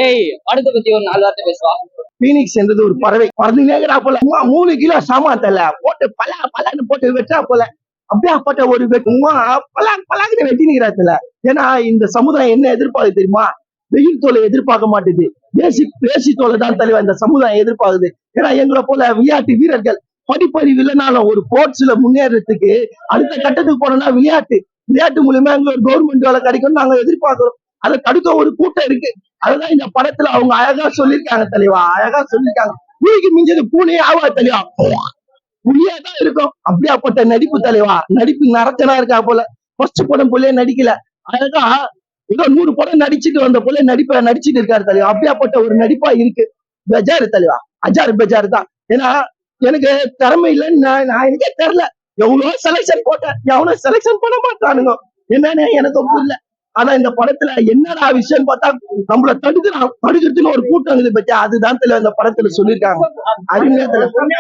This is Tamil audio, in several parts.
ஏய், படத்தை பத்தி ஒரு 4 வார்த்தை பேசுவா. பீனிக்ஸ் என்றது ஒரு பறவை பறந்துனேங்கிறா போல 3 கிலோ சாமாத்தல போட்டு பலான்னு போட்டு வெட்டா போல அப்படியாப்பட்ட ஒரு பலாக்கு வெட்டி நிற்கிறாத்துல. ஏன்னா இந்த சமுதாயம் என்ன எதிர்பார்க்குது தெரியுமா? வெயில் தோலை எதிர்பார்க்க மாட்டேது, பேசி தோலை தான் தலைவா இந்த சமுதாயம் எதிர்பார்க்குது. ஏன்னா எங்களை போல விளையாட்டு வீரர்கள் படிப்பறிவு இல்லைனாலும் ஒரு ஸ்போர்ட்ஸ்ல முன்னேறதுக்கு அடுத்த கட்டத்துக்கு போனோம்னா விளையாட்டு மூலியமா எங்களுக்கு கவர்மெண்ட் வேலை கிடைக்கும் நாங்க எதிர்பார்க்கிறோம். அதை தடுக்க ஒரு கூட்டம் இருக்கு. அதுதான் இந்த படத்துல அவங்க அழகா சொல்லியிருக்காங்க தலைவா, அழகா சொல்லியிருக்காங்க. புலிக்கு மிஞ்சது பூனையே ஆவா தலைவா, புலியா தான் இருக்கும். அப்படியாப்பட்ட நடிப்பு தலைவா, நடிப்பு நரச்சனா இருக்கா போல. ஃபர்ஸ்ட் படம் போலே நடிக்கல, அழகா ஏதோ 100 படம் நடிச்சுட்டு வந்த போல நடிச்சுட்டு இருக்காரு தலைவா. அப்படியாப்பட்ட ஒரு நடிப்பா இருக்கு. பெஜாரு தலைவா, அஜாரு பெஜாரு தான். ஏன்னா எனக்கு திறமை இல்லைன்னு நான் எனக்கே தெரியல. எவ்வளவு செலக்ஷன் போட்டேன், எவ்வளவு செலக்ஷன் பண்ண மாட்டானுங்க என்னன்னு எனக்கு புரியல. ஆனா இந்த படத்துல என்னடா விஷயம் பார்த்தா நம்மள தடுக்கிறதுன்னு ஒரு கூட்டம் இருக்குது பத்தியா, அதுதான் தெரியல இந்த படத்துல சொல்லியிருக்காங்க. அருமையா தெரியல.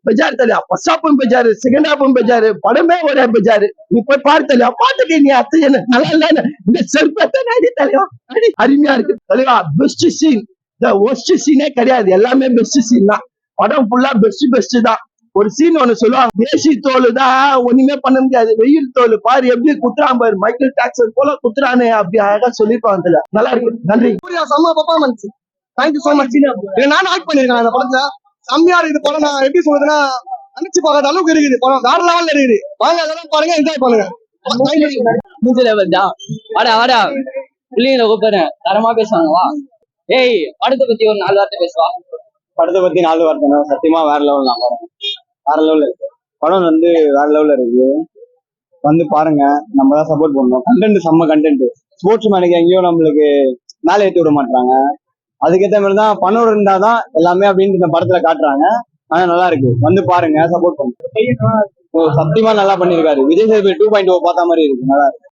பெஜார் தலையா, ஃபர்ஸ்ட் ஹாஃபும் பெஜாரு, செகண்ட் ஹாஃபும் பெஜாரு, படமே ஒரே பெஜாரு. நீ போய் பார்த்து தலையா, பாத்துட்டு நீ அத்தை என்ன நல்லா இல்ல இந்த செருப்பத்தை நடி தலைவா, அருமையா இருக்கு தலைவா. பெஸ்ட் சீன், இந்த ஒஸ்ட் சீனே கிடையாது, எல்லாமே பெஸ்ட் சீன் தான். படம் ஃபுல்லா பெஸ்ட் தான். ஒரு சீன் ஒண்ணு சொல்லுவாங்க, தேசி தோல் தான் ஒண்ணுமே பண்ண முடியாது, வெயில் தோல் பாரு எப்படி குத்துறான் பாரு, மைக்கேல் ஜாக்சன் போல குத்துறானே, அப்படி அழகா சொல்லிருப்பாங்க. நல்லா இருக்கு, நன்றி. செம்ம பர்ஃபார்மன்ஸ், தேங்க்யூ சோ மச். நான் ஆக்ட் பண்ணிருக்கேன் அந்த படத்துல, செம்மையா இருக்குது படம். நான் எப்படி சொல்றதுன்னா நினைச்சு பார்க்காத அளவுக்கு இருக்குது படம், வேற லெவல்ல இருக்குது. வாங்க அதெல்லாம் பாருங்க, என்ஜாய் பண்ணுங்க. மூஞ்சில வந்தா வாடா பிள்ளைங்களை கூப்பிடுற தரமா பேசுவாங்க வா. ஏய், படத்தை பத்தி ஒரு 4 வார்த்தை பேசுவா. படத்தை பத்தி 4 வார்த்தை சத்தியமா வேற லெவல் தான். படம் வேற லெவல்ல இருக்கு, படம் வந்து வேற லெவல்ல இருக்கு. வந்து பாருங்க, நம்ம தான் சப்போர்ட் பண்ணணும். கண்டென்ட் செம்ம கண்டென்ட். ஸ்போர்ட்ஸ் மேனுக்கு எங்கேயும் நம்மளுக்கு மேலே ஏற்றி விட மாட்டாங்க. அதுக்கேற்ற மாதிரி தான் பணம் இருந்தாதான் எல்லாமே அப்படின்னு இந்த படத்துல காட்டுறாங்க. ஆனா நல்லா இருக்கு, வந்து பாருங்க, சப்போர்ட் பண்ணுங்க. சத்தியமா நல்லா பண்ணிருக்காரு. விஜய் சேதுபதி 2.0 பார்த்த மாதிரி இருக்கு, நல்லா இருக்கு.